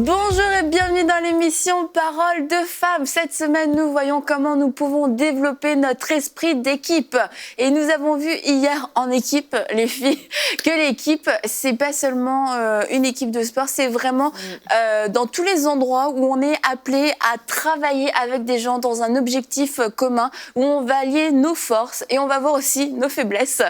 Bonjour et bienvenue dans l'émission Parole de femmes. Cette semaine, nous voyons comment nous pouvons développer notre esprit d'équipe. Et nous avons vu hier en équipe, les filles, que l'équipe, c'est pas seulement une équipe de sport, c'est vraiment dans tous les endroits où on est appelé à travailler avec des gens dans un objectif commun, où on va allier nos forces et on va voir aussi nos faiblesses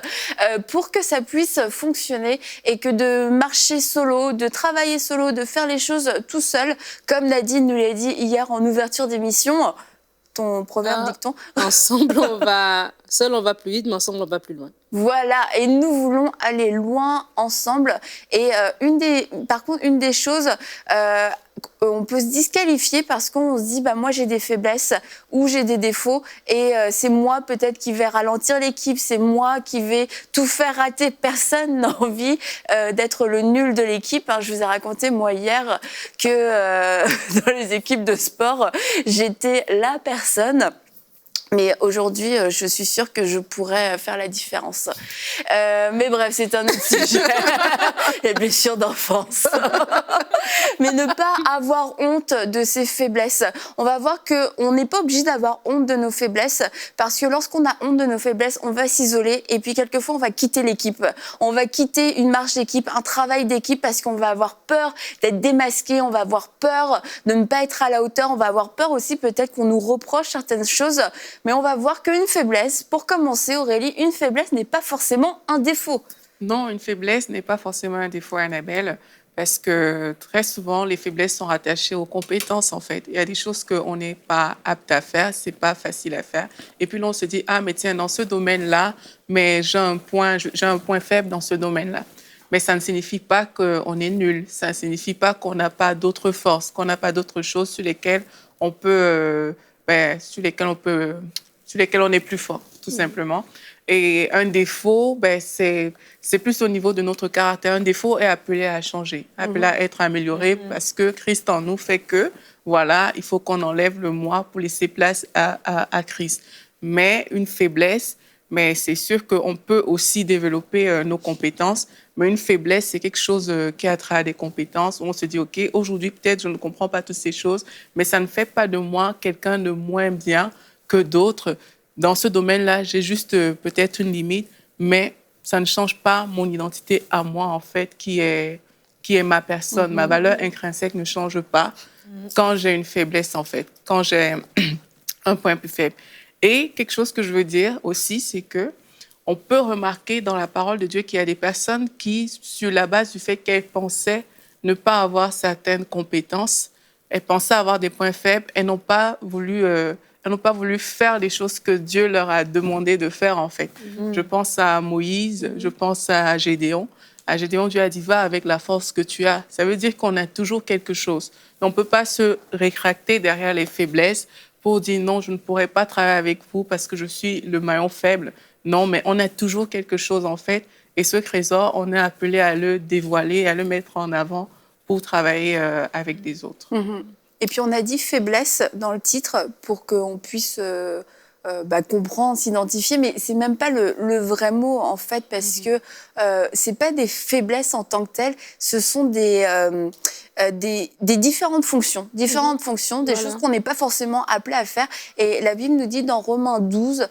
pour que ça puisse fonctionner et que de marcher solo, de travailler solo, de faire les choses tout seul, comme Nadine nous l'a dit hier en ouverture d'émission. Ton proverbe dicton. Ensemble, seul on va plus vite, mais ensemble on va plus loin. Voilà, et nous voulons aller loin ensemble. Et par contre, une des choses, on peut se disqualifier parce qu'on se dit, bah moi j'ai des faiblesses ou j'ai des défauts et c'est moi peut-être qui vais ralentir l'équipe, c'est moi qui vais tout faire rater. Personne n'a envie d'être le nul de l'équipe. Je vous ai raconté moi hier que dans les équipes de sport, j'étais la personne. Mais aujourd'hui, je suis sûre que je pourrais faire la différence. Mais bref, c'est un autre sujet. Les blessures d'enfance. Mais ne pas avoir honte de ses faiblesses. On va voir qu'on n'est pas obligé d'avoir honte de nos faiblesses, parce que lorsqu'on a honte de nos faiblesses, on va s'isoler et puis quelquefois, on va quitter l'équipe. On va quitter une marche d'équipe, un travail d'équipe, parce qu'on va avoir peur d'être démasqué, on va avoir peur de ne pas être à la hauteur, on va avoir peur aussi peut-être qu'on nous reproche certaines choses. Mais on va voir qu'une faiblesse, pour commencer Aurélie, une faiblesse n'est pas forcément un défaut. Non, une faiblesse n'est pas forcément un défaut, Annabelle, parce que très souvent, les faiblesses sont rattachées aux compétences, en fait. Il y a des choses qu'on n'est pas apte à faire, c'est pas facile à faire. Et puis là, on se dit, ah, mais tiens, dans ce domaine-là, mais j'ai un point faible dans ce domaine-là. Mais ça ne signifie pas qu'on est nul, ça ne signifie pas qu'on n'a pas d'autres forces, qu'on n'a pas d'autres choses sur lesquelles on peut... sur lesquels on est plus fort, tout simplement. Et un défaut, c'est plus au niveau de notre caractère. Un défaut est appelé à changer, appelé à être amélioré, parce que Christ en nous fait que, voilà, il faut qu'on enlève le moi pour laisser place à Christ. Mais une faiblesse, mais c'est sûr qu'on peut aussi développer nos compétences. Mais une faiblesse, c'est quelque chose qui a trait à des compétences où on se dit, OK, aujourd'hui, peut-être, je ne comprends pas toutes ces choses, mais ça ne fait pas de moi quelqu'un de moins bien que d'autres. Dans ce domaine-là, j'ai juste peut-être une limite, mais ça ne change pas mon identité à moi, en fait, qui est ma personne. Ma valeur intrinsèque ne change pas quand j'ai une faiblesse, en fait, quand j'ai un point plus faible. Et quelque chose que je veux dire aussi, c'est que on peut remarquer dans la parole de Dieu qu'il y a des personnes qui, sur la base du fait qu'elles pensaient ne pas avoir certaines compétences, elles pensaient avoir des points faibles, elles n'ont pas voulu faire les choses que Dieu leur a demandé de faire, en fait. Je pense à Moïse, je pense à Gédéon. À Gédéon, Dieu a dit, va avec la force que tu as. Ça veut dire qu'on a toujours quelque chose. On ne peut pas se rétracter derrière les faiblesses pour dire, non, je ne pourrais pas travailler avec vous parce que je suis le maillon faible. Non, mais on a toujours quelque chose, en fait. Et ce trésor, on est appelé à le dévoiler, à le mettre en avant pour travailler avec des autres. Et puis, on a dit faiblesse dans le titre pour qu'on puisse comprendre, s'identifier. Mais c'est même pas le vrai mot, en fait, parce que c'est pas des faiblesses en tant que telles. Ce sont des différentes fonctions. Différentes fonctions, des choses qu'on n'est pas forcément appelé à faire. Et la Bible nous dit dans Romains 12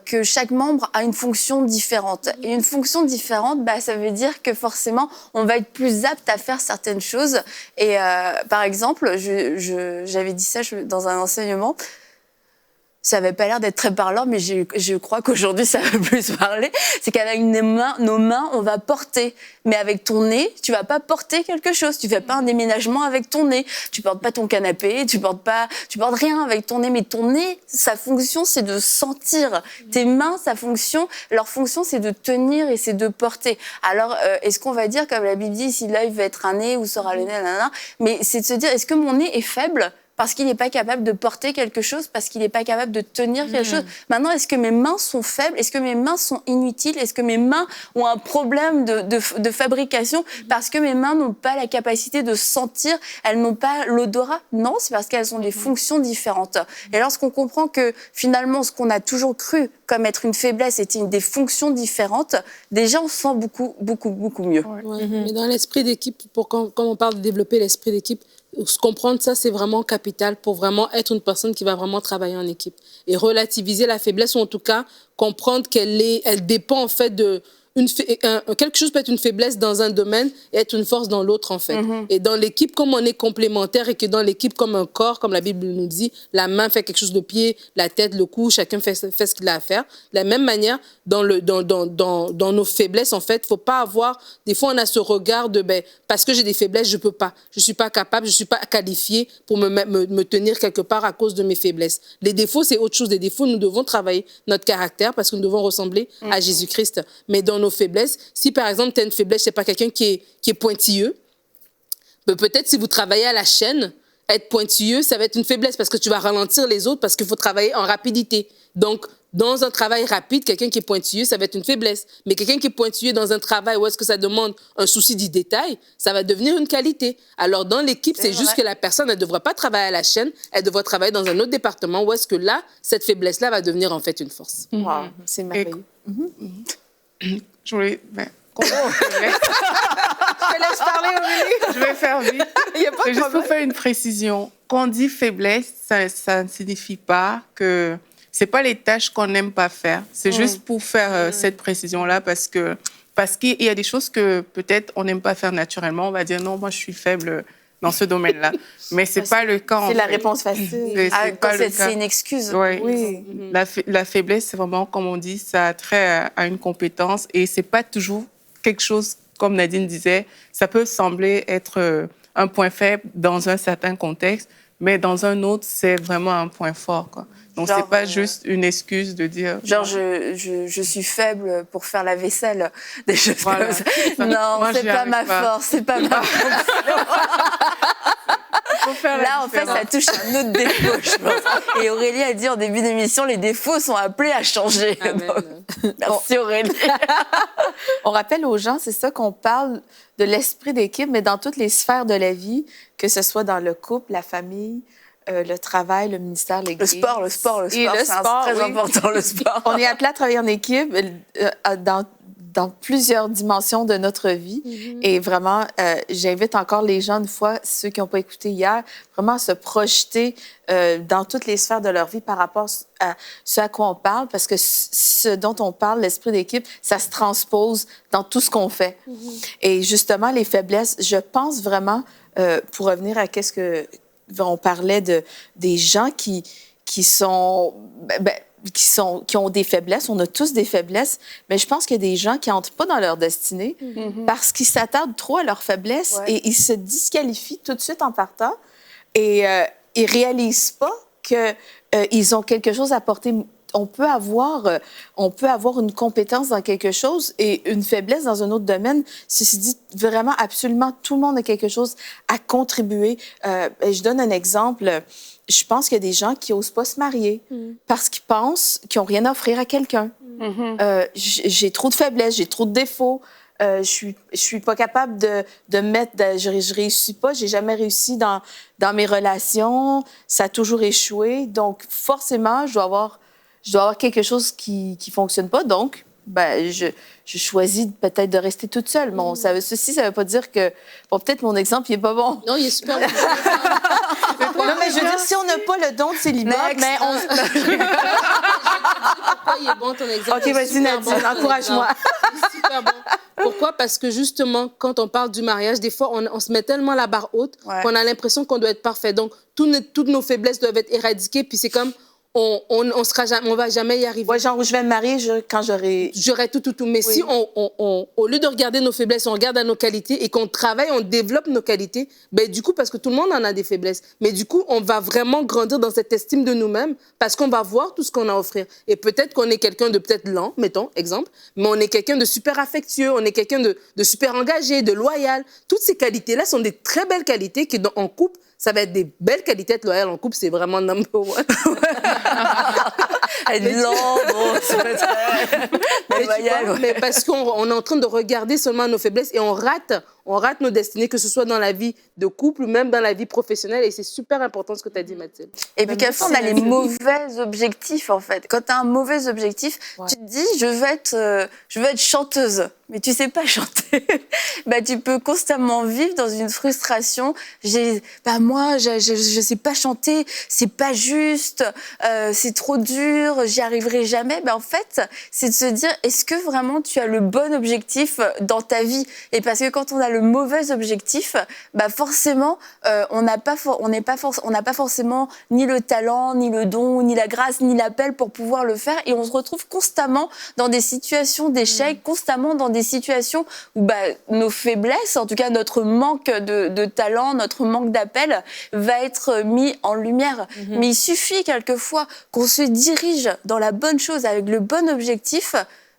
que chaque membre a une fonction différente. Et une fonction différente, ça veut dire que forcément, on va être plus apte à faire certaines choses. Et par exemple, j'avais dit ça dans un enseignement. Ça n'avait pas l'air d'être très parlant, mais je crois qu'aujourd'hui, ça va plus parler. C'est qu'avec nos mains, on va porter. Mais avec ton nez, tu vas pas porter quelque chose. Tu fais pas un déménagement avec ton nez. Tu portes pas ton canapé, tu portes rien avec ton nez. Mais ton nez, sa fonction, c'est de sentir. Tes mains, leur fonction, c'est de tenir et c'est de porter. Alors, est-ce qu'on va dire, comme la Bible dit, si l'œil veut être un nez, où sera le nez, nanana. Mais c'est de se dire, est-ce que mon nez est faible ? Parce qu'il n'est pas capable de porter quelque chose, parce qu'il n'est pas capable de tenir quelque chose. Maintenant, est-ce que mes mains sont faibles? Est-ce que mes mains sont inutiles? Est-ce que mes mains ont un problème de fabrication parce que mes mains n'ont pas la capacité de sentir? Elles n'ont pas l'odorat? Non, c'est parce qu'elles ont des fonctions différentes. Et lorsqu'on comprend que finalement, ce qu'on a toujours cru comme être une faiblesse était des fonctions différentes, déjà, on se sent beaucoup, beaucoup, beaucoup mieux. Mais dans l'esprit d'équipe, comme on parle de développer l'esprit d'équipe, comprendre ça, c'est vraiment capital pour vraiment être une personne qui va vraiment travailler en équipe. Et relativiser la faiblesse, ou en tout cas comprendre elle dépend en fait de... quelque chose peut être une faiblesse dans un domaine et être une force dans l'autre, en fait. Et dans l'équipe, comme on est complémentaires et que dans l'équipe, comme un corps, comme la Bible nous dit, la main fait quelque chose, le pied, la tête, le cou, chacun fait ce qu'il a à faire. De la même manière, dans nos faiblesses, en fait, il ne faut pas avoir... Des fois, on a ce regard de, parce que j'ai des faiblesses, je ne peux pas. Je ne suis pas capable, je ne suis pas qualifiée pour me tenir quelque part à cause de mes faiblesses. Les défauts, c'est autre chose. Les défauts, nous devons travailler notre caractère parce que nous devons ressembler à Jésus-Christ. Mais dans nos faiblesses, si par exemple, tu as une faiblesse, c'est pas quelqu'un qui est pointilleux, peut-être si vous travaillez à la chaîne, être pointilleux, ça va être une faiblesse parce que tu vas ralentir les autres parce qu'il faut travailler en rapidité. Donc, dans un travail rapide, quelqu'un qui est pointilleux, ça va être une faiblesse. Mais quelqu'un qui est pointilleux dans un travail où est-ce que ça demande un souci du détail, ça va devenir une qualité. Alors, dans l'équipe, c'est juste que la personne, elle ne devra pas travailler à la chaîne, elle devra travailler dans un autre département où est-ce que là, cette faiblesse-là va devenir en fait une force. Wow, c'est merveilleux. Je voulais... Je te laisse parler, Aurélie. Je vais faire vite. Il y a pas de C'est juste problème. pour faire une précision. Quand on dit faiblesse, ça ne signifie pas que... C'est pas les tâches qu'on n'aime pas faire. C'est juste pour faire cette précision-là parce qu'il y a des choses que peut-être on n'aime pas faire naturellement. On va dire non, moi je suis faible dans ce domaine-là. Mais c'est pas le cas. C'est la réponse facile. C'est une excuse. Ouais. Oui. La faiblesse, c'est vraiment, comme on dit, ça a trait à une compétence et c'est pas toujours quelque chose, comme Nadine disait, ça peut sembler être un point faible dans un certain contexte, mais dans un autre, c'est vraiment un point fort, quoi. Donc, c'est pas juste une excuse de dire... Genre, je suis faible pour faire la vaisselle, des choses Voilà. comme ça. Non, c'est pas ma force, c'est pas ma force. Là, en fait, ça touche un autre défaut, je pense. Et Aurélie a dit en début d'émission, les défauts sont appelés à changer. Donc, merci Aurélie. On rappelle aux gens, c'est ça qu'on parle de l'esprit d'équipe, mais dans toutes les sphères de la vie, que ce soit dans le couple, la famille, le travail, le ministère, l'Église. Le sport, c'est très important, le sport. On est appelé à travailler en équipe dans plusieurs dimensions de notre vie. Et vraiment, j'invite encore les gens, une fois, ceux qui n'ont pas écouté hier, vraiment à se projeter dans toutes les sphères de leur vie par rapport à ce à quoi on parle, parce que ce dont on parle, l'esprit d'équipe, ça se transpose dans tout ce qu'on fait. Et justement, les faiblesses, je pense vraiment, pour revenir à qu'est-ce que... On parlait des gens qui ont des faiblesses. On a tous des faiblesses, mais je pense qu'il y a des gens qui n'entrent pas dans leur destinée parce qu'ils s'attardent trop à leurs faiblesses et ils se disqualifient tout de suite en partant et ils ne réalisent pas qu'ils ont quelque chose à apporter. On peut avoir une compétence dans quelque chose et une faiblesse dans un autre domaine. Ceci dit, vraiment, absolument, tout le monde a quelque chose à contribuer. Je donne un exemple. Je pense qu'il y a des gens qui n'osent pas se marier parce qu'ils pensent qu'ils n'ont rien à offrir à quelqu'un. J'ai trop de faiblesses, j'ai trop de défauts. Je suis pas capable de mettre... je réussis pas, j'ai jamais réussi dans mes relations. Ça a toujours échoué. Donc, forcément, je dois avoir quelque chose qui fonctionne pas. Donc, je choisis peut-être de rester toute seule. Bon, ceci, ça veut pas dire que... Bon, peut-être mon exemple, il est pas bon. Non, il est super bon. Non, mais je veux dire, si on n'a pas le don de célibat, mais on... Pourquoi il est bon ton exemple? OK, vas-y, Nadine, encourage-moi. C'est super bon. Pourquoi? Parce que justement, quand on parle du mariage, des fois, on se met tellement la barre haute qu'on a l'impression qu'on doit être parfait. Donc, toutes nos faiblesses doivent être éradiquées. Puis c'est comme... on va jamais y arriver. Ouais, genre, je vais me marier quand j'aurai... J'aurai tout. Mais si au lieu de regarder nos faiblesses, on regarde à nos qualités et qu'on travaille, on développe nos qualités, du coup, parce que tout le monde en a des faiblesses, mais du coup, on va vraiment grandir dans cette estime de nous-mêmes parce qu'on va voir tout ce qu'on a à offrir. Et peut-être qu'on est quelqu'un de peut-être lent, mettons, exemple, mais on est quelqu'un de super affectueux, on est quelqu'un de super engagé, de loyal. Toutes ces qualités-là sont des très belles qualités qui, en couple, ça va être des belles qualités d'être loyal en couple, c'est vraiment number one. Être lent, bon, c'est très... Mais parce qu'on est en train de regarder seulement nos faiblesses et on rate on rate nos destinées, que ce soit dans la vie de couple ou même dans la vie professionnelle. Et c'est super important ce que tu as dit, Mathilde. Et puis quelquefois, on a les mauvais objectifs, en fait. Quand tu as un mauvais objectif, tu te dis, je veux être chanteuse. Mais tu sais pas chanter. Tu peux constamment vivre dans une frustration. Moi, je sais pas chanter, c'est pas juste, c'est trop dur, j'y arriverai jamais. En fait, c'est de se dire, est-ce que vraiment tu as le bon objectif dans ta vie? Et parce que quand on a le mauvais objectif, forcément, on n'a pas forcément ni le talent, ni le don, ni la grâce, ni l'appel pour pouvoir le faire. Et on se retrouve constamment dans des situations d'échec, constamment dans des situations où nos faiblesses, en tout cas notre manque de talent, notre manque d'appel, va être mis en lumière. Mais il suffit quelquefois qu'on se dirige dans la bonne chose avec le bon objectif.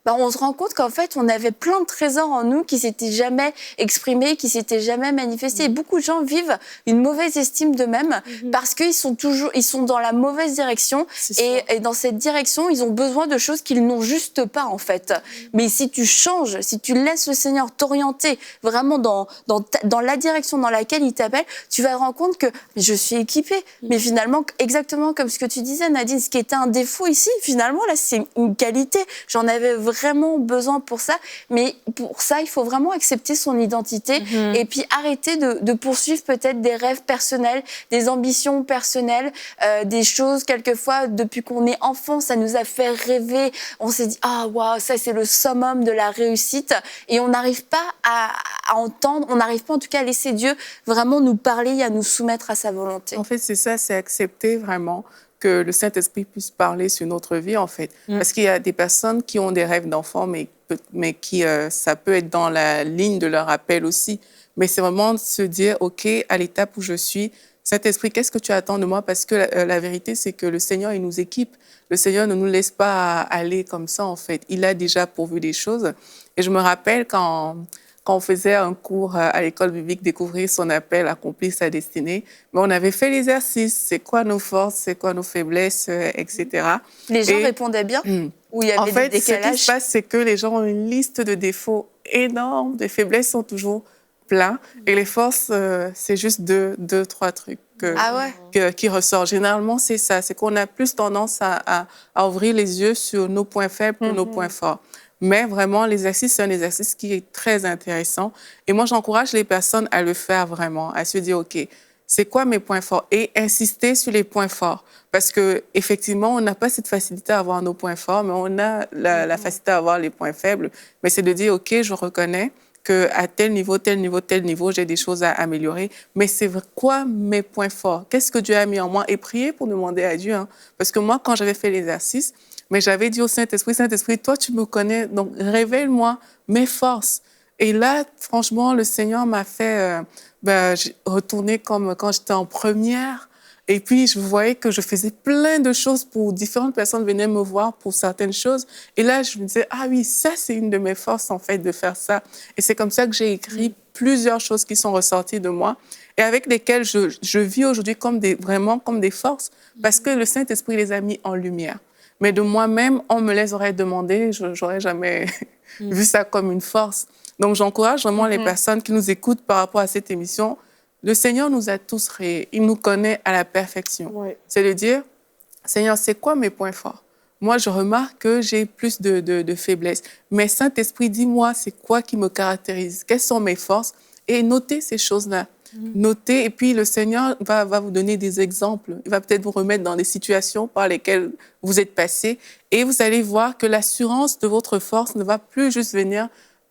On se rend compte qu'en fait, on avait plein de trésors en nous qui s'étaient jamais exprimés, qui s'étaient jamais manifestés. Et beaucoup de gens vivent une mauvaise estime d'eux-mêmes parce qu'ils sont dans la mauvaise direction. Et dans cette direction, ils ont besoin de choses qu'ils n'ont juste pas, en fait. Mais si tu changes, si tu laisses le Seigneur t'orienter vraiment dans la direction dans laquelle il t'appelle, tu vas te rendre compte que je suis équipée. Mais finalement, exactement comme ce que tu disais, Nadine, ce qui était un défaut ici, finalement, là, c'est une qualité. J'en avais vraiment besoin pour ça, mais pour ça, il faut vraiment accepter son identité et puis arrêter de poursuivre peut-être des rêves personnels, des ambitions personnelles, des choses, quelquefois, depuis qu'on est enfant, ça nous a fait rêver. On s'est dit, waouh, ça, c'est le summum de la réussite. Et on n'arrive pas à entendre, on n'arrive pas en tout cas à laisser Dieu vraiment nous parler et à nous soumettre à sa volonté. En fait, c'est ça, c'est accepter vraiment que le Saint-Esprit puisse parler sur notre vie, en fait. Parce qu'il y a des personnes qui ont des rêves d'enfants, mais qui, ça peut être dans la ligne de leur appel aussi. Mais c'est vraiment de se dire, OK, à l'étape où je suis, Saint-Esprit, qu'est-ce que tu attends de moi? Parce que la vérité, c'est que le Seigneur, il nous équipe. Le Seigneur ne nous laisse pas aller comme ça, en fait. Il a déjà pourvu des choses. Et je me rappelle quand on faisait un cours à l'école biblique, découvrir son appel, accomplir sa destinée, mais on avait fait l'exercice, c'est quoi nos forces, c'est quoi nos faiblesses, etc. Les gens répondaient bien ou il y avait des décalages? Ce qui se passe, c'est que les gens ont une liste de défauts énormes, des faiblesses sont toujours pleins, et les forces, c'est juste deux, trois trucs qui ressortent. Généralement, c'est ça, c'est qu'on a plus tendance à ouvrir les yeux sur nos points faibles que nos points forts. Mais vraiment, l'exercice, c'est un exercice qui est très intéressant. Et moi, j'encourage les personnes à le faire vraiment, à se dire, OK, c'est quoi mes points forts? Et insister sur les points forts. Parce qu'effectivement, on n'a pas cette facilité à avoir nos points forts, mais on a la facilité à avoir les points faibles. Mais c'est de dire, OK, je reconnais qu'à tel niveau, j'ai des choses à améliorer. Mais c'est quoi mes points forts? Qu'est-ce que Dieu a mis en moi? Et prier pour demander à Dieu. Parce que moi, quand j'avais fait l'exercice, mais j'avais dit au Saint-Esprit, Saint-Esprit, toi, tu me connais, donc révèle-moi mes forces. Et là, franchement, le Seigneur m'a fait retourner comme quand j'étais en première. Et puis, je voyais que je faisais plein de choses pour différentes personnes venaient me voir pour certaines choses. Et là, je me disais, oui, ça, c'est une de mes forces, en fait, de faire ça. Et c'est comme ça que j'ai écrit plusieurs choses qui sont ressorties de moi et avec lesquelles je vis aujourd'hui vraiment comme des forces parce que le Saint-Esprit les a mis en lumière. Mais de moi-même, on me les aurait demandé, je n'aurais jamais vu ça comme une force. Donc, j'encourage vraiment les personnes qui nous écoutent par rapport à cette émission. Le Seigneur nous a tous créés. Il nous connaît à la perfection. Ouais. C'est de dire, Seigneur, c'est quoi mes points forts? Moi, je remarque que j'ai plus de faiblesses. Mais Saint-Esprit, dis-moi, c'est quoi qui me caractérise? Quelles sont mes forces? Et notez ces choses-là. Notez, et puis le Seigneur va vous donner des exemples. Il va peut-être vous remettre dans des situations par lesquelles vous êtes passé et vous allez voir que l'assurance de votre force ne va plus juste venir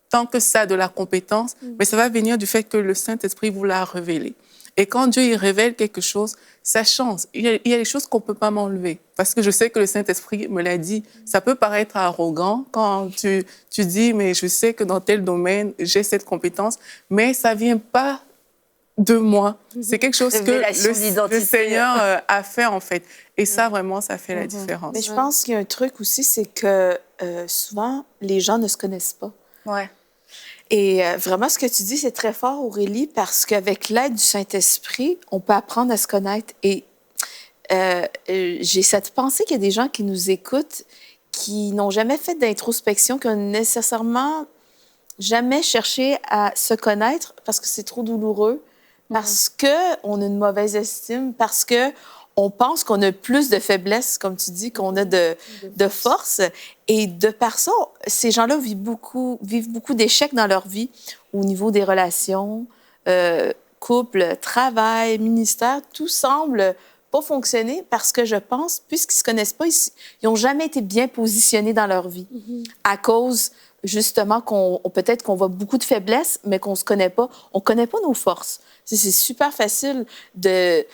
tant que ça de la compétence, mais ça va venir du fait que le Saint-Esprit vous l'a révélé. Et quand Dieu il révèle quelque chose, ça change. Il y a des choses qu'on ne peut pas m'enlever parce que je sais que le Saint-Esprit me l'a dit. Ça peut paraître arrogant quand tu dis, mais je sais que dans tel domaine, j'ai cette compétence, mais ça ne vient pas de moi. C'est quelque chose que le Seigneur a fait, en fait. Et ça, vraiment, ça fait la différence. Mais je pense qu'il y a un truc aussi, c'est que souvent, les gens ne se connaissent pas. Ouais. Et vraiment, ce que tu dis, c'est très fort, Aurélie, parce qu'avec l'aide du Saint-Esprit, on peut apprendre à se connaître. Et j'ai cette pensée qu'il y a des gens qui nous écoutent qui n'ont jamais fait d'introspection, qui ont nécessairement jamais chercher à se connaître parce que c'est trop douloureux, parce qu'on a une mauvaise estime, parce que on pense qu'on a plus de faiblesses, comme tu dis, qu'on a de force. Et de par ça, ces gens-là vivent beaucoup d'échecs dans leur vie au niveau des relations, couple, travail, ministère. Tout semble pas fonctionner parce que je pense, puisqu'ils se connaissent pas, ils n'ont jamais été bien positionnés dans leur vie à cause justement peut-être qu'on voit beaucoup de faiblesses, mais qu'on se connaît pas. On connaît pas nos forces. C'est super facile de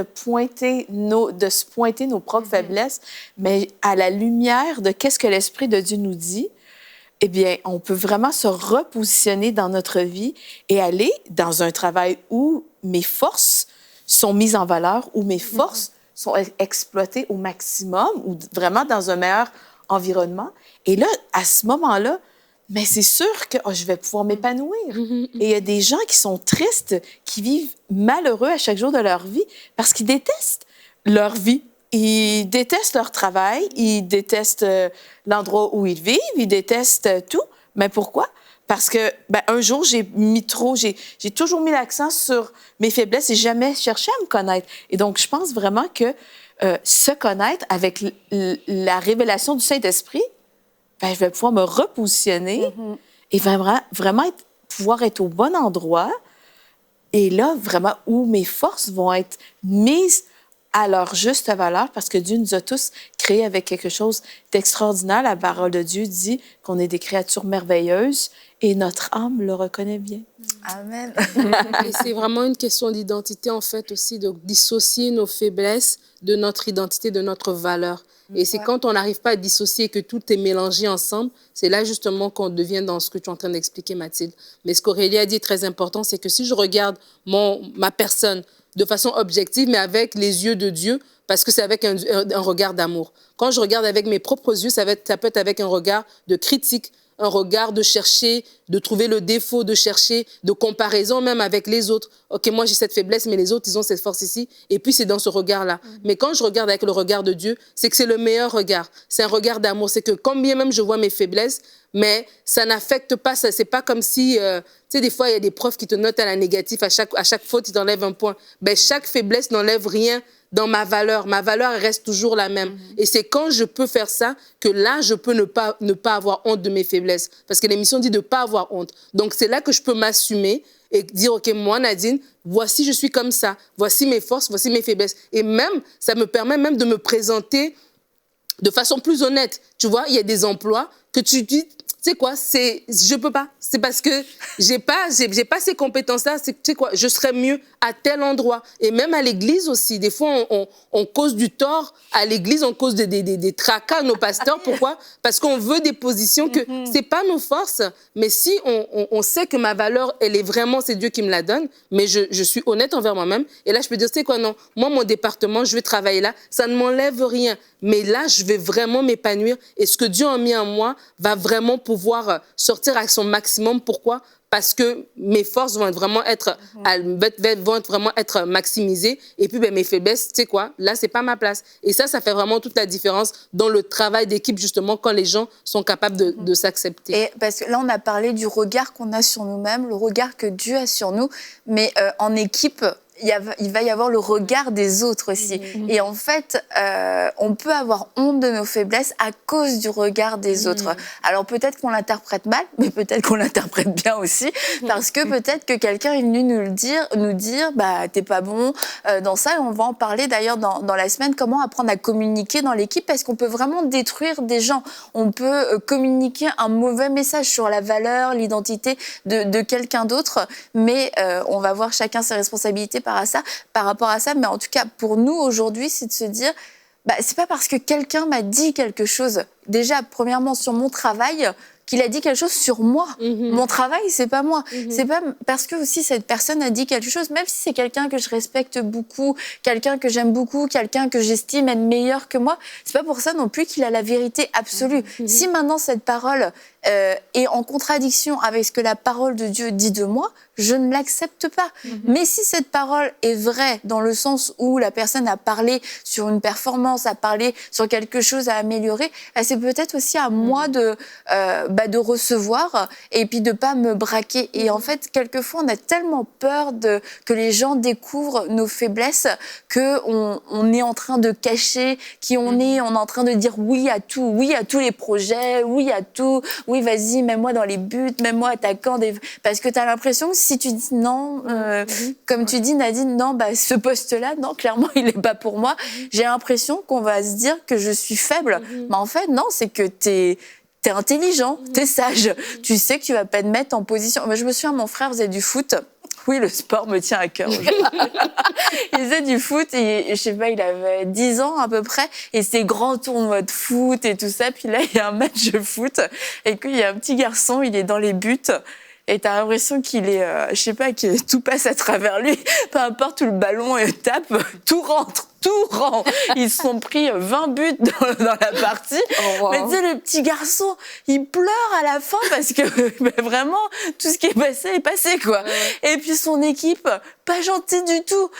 pointer de se pointer nos propres faiblesses, mais à la lumière de qu'est-ce que l'Esprit de Dieu nous dit, eh bien, on peut vraiment se repositionner dans notre vie et aller dans un travail où mes forces sont mises en valeur, où mes forces sont exploitées au maximum, ou vraiment dans un meilleur environnement. Et là, à ce moment-là, mais c'est sûr que je vais pouvoir m'épanouir. Et il y a des gens qui sont tristes, qui vivent malheureux à chaque jour de leur vie parce qu'ils détestent leur vie. Ils détestent leur travail, ils détestent l'endroit où ils vivent, ils détestent tout. Mais pourquoi? Parce que un jour, j'ai toujours mis l'accent sur mes faiblesses et jamais cherché à me connaître. Et donc, je pense vraiment que se connaître avec la révélation du Saint-Esprit, je vais pouvoir me repositionner et vraiment pouvoir être au bon endroit. Et là, vraiment, où mes forces vont être mises à leur juste valeur, parce que Dieu nous a tous créés avec quelque chose d'extraordinaire. La parole de Dieu dit qu'on est des créatures merveilleuses et notre âme le reconnaît bien. Amen. Et c'est vraiment une question d'identité, en fait, aussi, de dissocier nos faiblesses de notre identité, de notre valeur. Et c'est quand on n'arrive pas à dissocier, que tout est mélangé ensemble, c'est là justement qu'on devient dans ce que tu es en train d'expliquer, Mathilde. Mais ce qu'Aurélie a dit est très important, c'est que si je regarde ma personne de façon objective, mais avec les yeux de Dieu, parce que c'est avec un regard d'amour. Quand je regarde avec mes propres yeux, ça peut être avec un regard de critique, un regard de chercher, de trouver le défaut, de chercher, de comparaison même avec les autres. OK, moi j'ai cette faiblesse, mais les autres, ils ont cette force ici. Et puis c'est dans ce regard-là. Mais quand je regarde avec le regard de Dieu, c'est que c'est le meilleur regard. C'est un regard d'amour. C'est que quand bien même je vois mes faiblesses, mais ça n'affecte pas, ça. C'est pas comme si, tu sais, des fois, il y a des profs qui te notent à la négative, à chaque faute, ils t'enlèvent un point. Chaque faiblesse n'enlève rien dans ma valeur. Ma valeur reste toujours la même. Et c'est quand je peux faire ça que là, je peux ne pas avoir honte de mes faiblesses. Parce que l'émission dit de ne pas avoir honte. Donc, c'est là que je peux m'assumer et dire, OK, moi, Nadine, voici, je suis comme ça. Voici mes forces, voici mes faiblesses. Et même, ça me permet même de me présenter de façon plus honnête. Tu vois, il y a des emplois que tu dis, tu sais quoi, je peux pas. C'est parce que j'ai pas ces compétences-là. Tu sais quoi, je serais mieux à tel endroit. Et même à l'église aussi. Des fois, on cause du tort à l'église, on cause des tracas à nos pasteurs. Pourquoi? Parce qu'on veut des positions que c'est pas nos forces. Mais si on sait que ma valeur, elle est vraiment, c'est Dieu qui me la donne, mais je suis honnête envers moi-même. Et là, je peux dire, tu sais quoi, non, moi, mon département, je vais travailler là. Ça ne m'enlève rien. Mais là, je vais vraiment m'épanouir. Et ce que Dieu a mis en moi va vraiment pouvoir sortir à son maximum. Pourquoi? Parce que mes forces vont vraiment être maximisées. Et puis, mes faiblesses, tu sais quoi, là, c'est pas ma place. Et ça fait vraiment toute la différence dans le travail d'équipe, justement, quand les gens sont capables de s'accepter. Et parce que là, on a parlé du regard qu'on a sur nous-mêmes, le regard que Dieu a sur nous. Mais en équipe, il va y avoir le regard des autres aussi. Et en fait, on peut avoir honte de nos faiblesses à cause du regard des autres. Alors peut-être qu'on l'interprète mal, mais peut-être qu'on l'interprète bien aussi, parce que peut-être que quelqu'un est venu nous dire, bah t'es pas bon dans ça. Et on va en parler d'ailleurs dans la semaine, comment apprendre à communiquer dans l'équipe, parce qu'on peut vraiment détruire des gens. On peut communiquer un mauvais message sur la valeur, l'identité de quelqu'un d'autre, mais on va voir chacun ses responsabilités par rapport à ça, mais en tout cas pour nous aujourd'hui, c'est de se dire, c'est pas parce que quelqu'un m'a dit quelque chose, déjà premièrement sur mon travail, qu'il a dit quelque chose sur moi. Mon travail, c'est pas moi. C'est pas parce que aussi cette personne a dit quelque chose, même si c'est quelqu'un que je respecte beaucoup, quelqu'un que j'aime beaucoup, quelqu'un que j'estime être meilleur que moi, c'est pas pour ça non plus qu'il a la vérité absolue. Si maintenant cette parole, est en contradiction avec ce que la parole de Dieu dit de moi, je ne l'accepte pas. Mais si cette parole est vraie dans le sens où la personne a parlé sur une performance, a parlé sur quelque chose à améliorer, c'est peut-être aussi à moi de recevoir et puis de pas me braquer. Et en fait, quelquefois, on a tellement peur que les gens découvrent nos faiblesses qu'on est en train de cacher qui on est en train de dire oui à tout, oui à tous les projets, oui à tout, oui vas-y, mets-moi dans les buts, mets-moi attaquant. Parce que tu as l'impression que si tu dis non, comme tu dis Nadine, non, ce poste-là, non, clairement, il n'est pas pour moi. J'ai l'impression qu'on va se dire que je suis faible. Mais en fait, non, c'est que t'es intelligent, t'es sage. Tu sais que tu vas pas te mettre en position. Moi, je me souviens, mon frère faisait du foot. Oui, le sport me tient à cœur. Il faisait du foot et je sais pas, il avait 10 ans à peu près et c'est grands tournois de foot et tout ça. Puis là, il y a un match de foot et qu'il y a un petit garçon, il est dans les buts. Et t'as l'impression qu'il est, je sais pas, que tout passe à travers lui. Peu importe où le ballon tape, tout rentre. Ils se sont pris 20 buts dans la partie. Oh, wow. Mais tu sais, le petit garçon, il pleure à la fin parce que vraiment, tout ce qui est passé, quoi. Et puis son équipe, pas gentille du tout.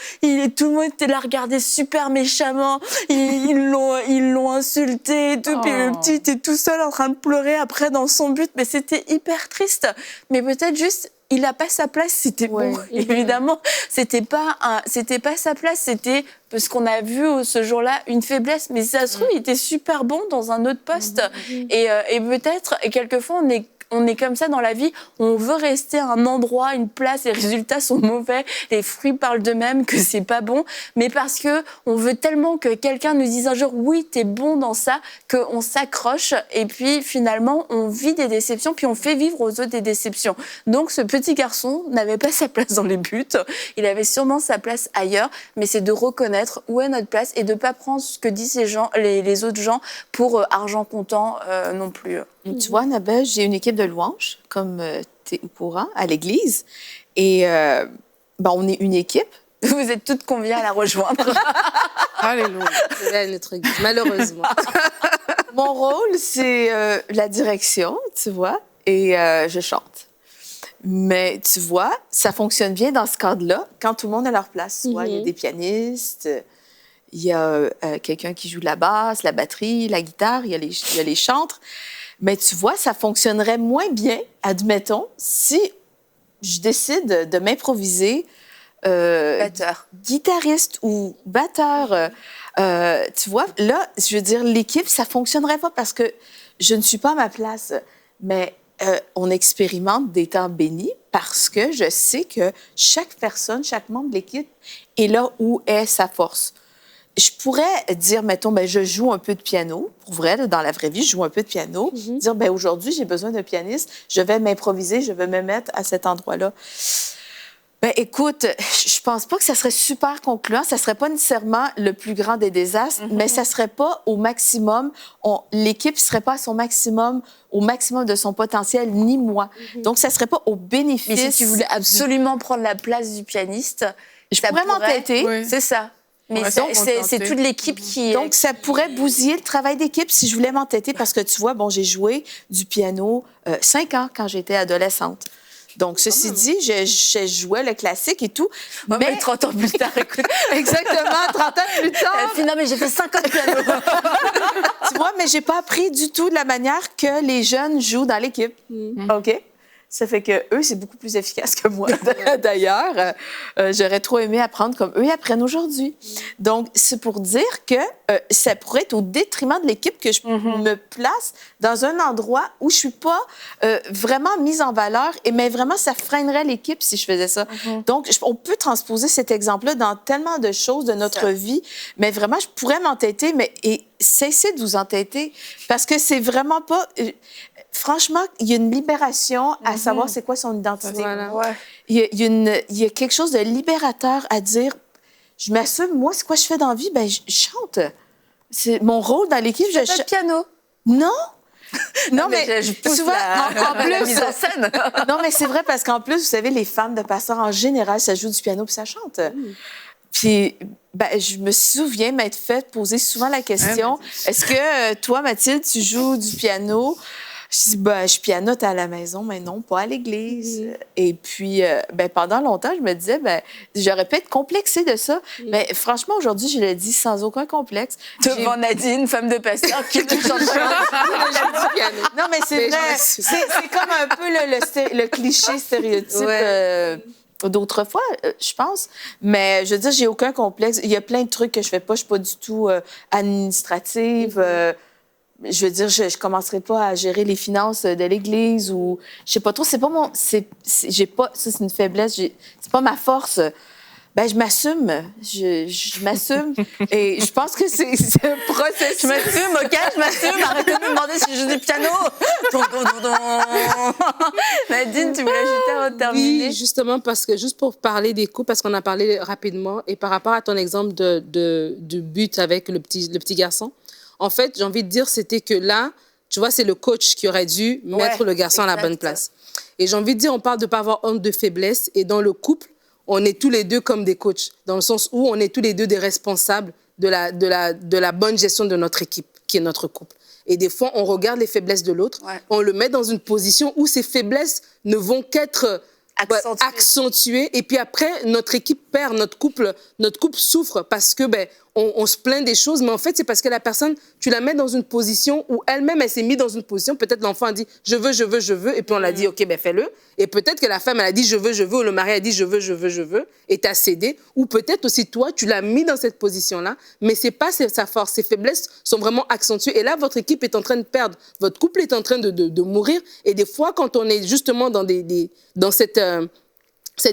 Tout le monde était là, regardé super méchamment. Ils l'ont insulté et tout. Puis le petit était tout seul en train de pleurer après dans son but. Mais c'était hyper triste. Mais peut-être juste, il n'a pas sa place, c'était bon. Évidemment, c'était pas sa place, c'était parce qu'on a vu ce jour-là une faiblesse. Mais si ça se trouve, il était super bon dans un autre poste. Et peut-être, et quelquefois, on est comme ça dans la vie, on veut rester à un endroit, une place, les résultats sont mauvais, les fruits parlent d'eux-mêmes, que c'est pas bon, mais parce que on veut tellement que quelqu'un nous dise un jour oui, t'es bon dans ça, qu'on s'accroche et puis finalement on vit des déceptions, puis on fait vivre aux autres des déceptions. Donc ce petit garçon n'avait pas sa place dans les buts, il avait sûrement sa place ailleurs, mais c'est de reconnaître où est notre place et de pas prendre ce que disent ces gens, les autres gens pour argent comptant non plus. Tu vois, Annabelle, j'ai une équipe de louanges, comme tu es au courant, à l'église. Et on est une équipe. Vous êtes toutes conviées à la rejoindre. Alléluia. C'est notre église, malheureusement. Mon rôle, c'est la direction, tu vois, et je chante. Mais tu vois, ça fonctionne bien dans ce cadre-là, quand tout le monde a leur place. Tu vois, il y a des pianistes, il y a quelqu'un qui joue de la basse, la batterie, la guitare, il y a les chantres. Mais tu vois, ça fonctionnerait moins bien, admettons, si je décide de m'improviser guitariste ou batteur. Tu vois, là, je veux dire, l'équipe, ça fonctionnerait pas parce que je ne suis pas à ma place. Mais on expérimente des temps bénis parce que je sais que chaque personne, chaque membre de l'équipe est là où est sa force. Je pourrais dire, mettons, je joue un peu de piano. Pour vrai, là, dans la vraie vie, je joue un peu de piano. Dire, aujourd'hui, j'ai besoin d'un pianiste. Je vais m'improviser, je vais me mettre à cet endroit-là. Écoute, je pense pas que ça serait super concluant. Ça serait pas nécessairement le plus grand des désastres, mais ça serait pas au maximum. L'équipe serait pas à son maximum, au maximum de son potentiel, ni moi. Donc, ça serait pas au bénéfice. Mais si tu voulais absolument prendre la place du pianiste, je pourrais m'entêter. Oui. C'est ça. Mais c'est toute l'équipe qui... Donc, ça pourrait bousiller le travail d'équipe si je voulais m'entêter parce que, tu vois, j'ai joué du piano 5 ans quand j'étais adolescente. Donc, ceci dit, je jouais le classique et tout. Mais 30 ans plus tard, écoute. Exactement, 30 ans plus tard. Non, mais j'ai fait 5 ans de piano. Tu vois, mais j'ai pas appris du tout de la manière que les jeunes jouent dans l'équipe. OK? Ça fait que eux, c'est beaucoup plus efficace que moi. D'ailleurs, j'aurais trop aimé apprendre comme eux apprennent aujourd'hui. Donc, c'est pour dire que ça pourrait être au détriment de l'équipe que je me place dans un endroit où je suis pas vraiment mise en valeur. Mais vraiment, ça freinerait l'équipe si je faisais ça. Donc, on peut transposer cet exemple-là dans tellement de choses de notre vie. Mais vraiment, je pourrais m'entêter, et cessez de vous entêter parce que c'est vraiment pas... Franchement, il y a une libération à savoir c'est quoi son identité. Voilà. Ouais. Il y a quelque chose de libérateur à dire, je m'assume, moi, c'est quoi je fais dans la vie? Je chante. C'est mon rôle dans l'équipe. Je chante piano. Non. Non, mais je pousse souvent, en plus, la mise en scène. Non, mais c'est vrai parce qu'en plus, vous savez, les femmes de pasteurs, en général, ça joue du piano puis ça chante. Puis, je me souviens m'être fait poser souvent la question, est-ce que toi, Mathilde, tu joues du piano? Je dis, je pianote à la maison, mais non, pas à l'église. Et puis, pendant longtemps, je me disais, j'aurais pu être complexée de ça. Mais franchement, aujourd'hui, je le dis sans aucun complexe. Devant Nadine, femme de pasteur, qui ne chante pas. Non, mais c'est vrai. C'est comme un peu le cliché stéréotype. D'autrefois, je pense. Mais je veux dire, j'ai aucun complexe. Il y a plein de trucs que je fais pas. Je suis pas du tout administrative. Je veux dire, je commencerai pas à gérer les finances de l'Église ou... Je sais pas trop. C'est pas mon... j'ai pas... Ça, c'est une faiblesse. C'est pas ma force. Je m'assume. Je m'assume. Et je pense que c'est un processus. Je m'assume, OK? Je m'assume. Arrêtez de me demander si je joue du piano. Nadine, tu voulais ajouter avant de terminer? Oui, justement, parce que juste pour parler des couples, parce qu'on a parlé rapidement, et par rapport à ton exemple du but avec le petit garçon, en fait, j'ai envie de dire, c'était que là, tu vois, c'est le coach qui aurait dû mettre le garçon à la bonne place. Et j'ai envie de dire, on parle de ne pas avoir honte de faiblesse. Et dans le couple, on est tous les deux comme des coachs, dans le sens où on est tous les deux des responsables de la bonne gestion de notre équipe, qui est notre couple. Et des fois, on regarde les faiblesses de l'autre, on le met dans une position où ces faiblesses ne vont qu'être accentuées. Et puis après, notre équipe perd, notre couple souffre parce que on se plaint des choses, mais en fait, c'est parce que la personne, tu la mets dans une position où elle-même, elle s'est mise dans une position, peut-être l'enfant a dit « je veux », et puis on l'a dit « ok, fais-le ». Et peut-être que la femme, elle a dit « je veux », ou le mari a dit « je veux », et t'as cédé. Ou peut-être aussi toi, tu l'as mis dans cette position-là, mais c'est pas sa force. Ses faiblesses sont vraiment accentuées. Et là, votre équipe est en train de perdre. Votre couple est en train de mourir. Et des fois, quand on est justement dans cette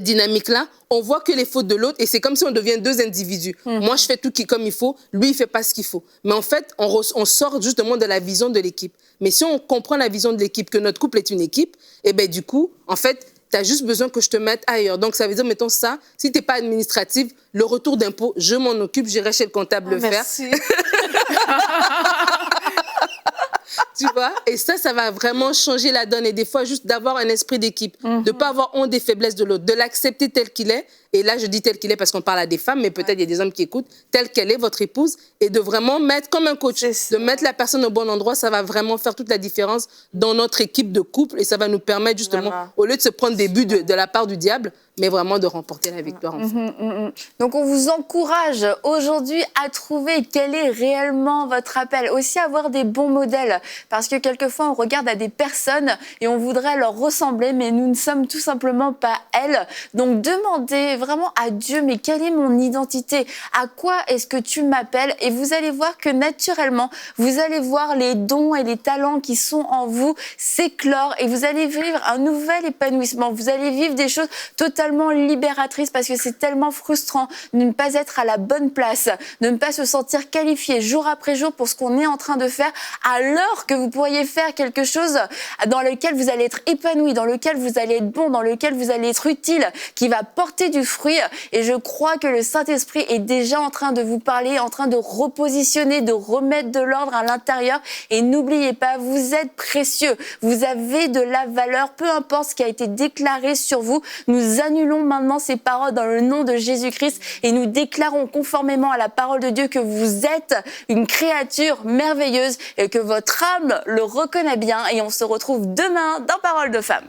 dynamique-là, on voit que les fautes de l'autre, et c'est comme si on devient deux individus. Moi, je fais tout comme il faut, lui, il fait pas ce qu'il faut. Mais en fait, on sort justement de la vision de l'équipe. Mais si on comprend la vision de l'équipe, que notre couple est une équipe, et du coup, en fait, tu as juste besoin que je te mette ailleurs. Donc, ça veut dire, mettons ça, si tu n'es pas administrative, le retour d'impôt, je m'en occupe, j'irai chez le comptable le faire. Merci. Tu vois? Et ça va vraiment changer la donne. Et des fois, juste d'avoir un esprit d'équipe, de ne pas avoir honte des faiblesses de l'autre, de l'accepter tel qu'il est. Et là, je dis tel qu'il est parce qu'on parle à des femmes, mais peut-être il y a des hommes qui écoutent, telle qu'elle est, votre épouse, et de vraiment mettre comme un coach, de mettre la personne au bon endroit. Ça va vraiment faire toute la différence dans notre équipe de couple et ça va nous permettre justement, au lieu de se prendre des buts de la part du diable, mais vraiment de remporter la victoire. En fait. Donc, on vous encourage aujourd'hui à trouver quel est réellement votre appel. Aussi, avoir des bons modèles. Parce que quelquefois, on regarde à des personnes et on voudrait leur ressembler, mais nous ne sommes tout simplement pas elles. Donc, demandez vraiment à Dieu, mais quelle est mon identité? À quoi est-ce que tu m'appelles? Et vous allez voir que naturellement, vous allez voir les dons et les talents qui sont en vous s'éclore et vous allez vivre un nouvel épanouissement. Vous allez vivre des choses totalement libératrices parce que c'est tellement frustrant de ne pas être à la bonne place, de ne pas se sentir qualifié jour après jour pour ce qu'on est en train de faire, alors que vous pourriez faire quelque chose dans lequel vous allez être épanoui, dans lequel vous allez être bon, dans lequel vous allez être utile, qui va porter du fruit. Et je crois que le Saint-Esprit est déjà en train de vous parler, en train de repositionner, de remettre de l'ordre à l'intérieur. Et n'oubliez pas, vous êtes précieux. Vous avez de la valeur, peu importe ce qui a été déclaré sur vous. Nous annulons maintenant ces paroles dans le nom de Jésus-Christ et nous déclarons conformément à la parole de Dieu que vous êtes une créature merveilleuse et que votre âme le reconnaît bien. Et on se retrouve demain dans Parole de Femme.